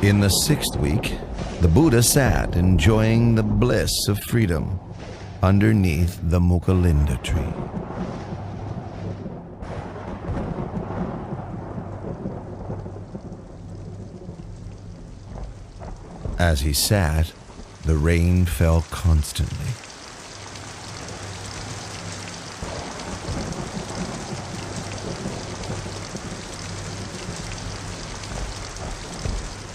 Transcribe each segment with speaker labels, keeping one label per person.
Speaker 1: In the 6th week, the Buddha sat enjoying the bliss of freedom underneath the Mucalinda tree. As he sat, the rain fell constantly.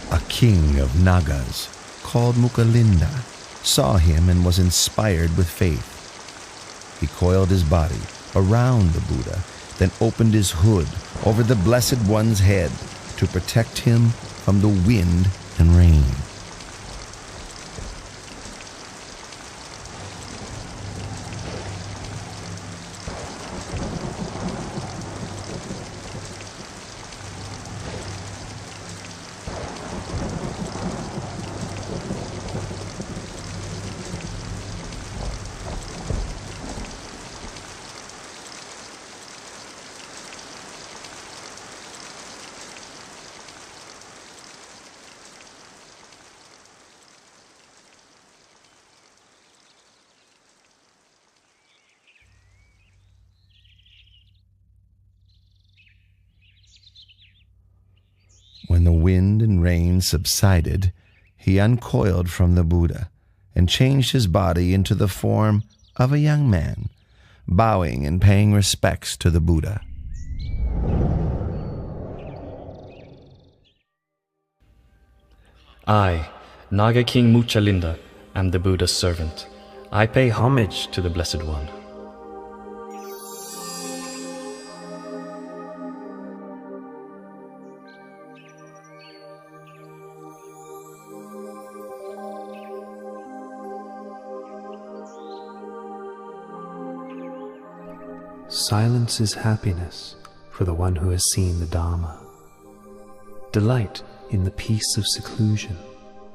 Speaker 1: A king of Nagas, called Mucalinda, saw him and was inspired with faith. He coiled his body around the Buddha, then opened his hood over the Blessed One's head to protect him from the wind and rain. When the wind and rain subsided, he uncoiled from the Buddha and changed his body into the form of a young man, bowing and paying respects to the Buddha.
Speaker 2: I, Nāga King Mucalinda, am the Buddha's servant. I pay homage to the Blessed One.
Speaker 3: Silence is happiness for the one who has seen the Dharma. Delight in the peace of seclusion,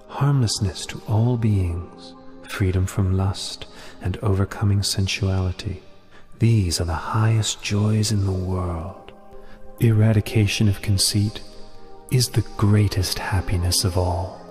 Speaker 3: harmlessness to all beings, freedom from lust, and overcoming sensuality. These are the highest joys in the world. Eradication of conceit is the greatest happiness of all.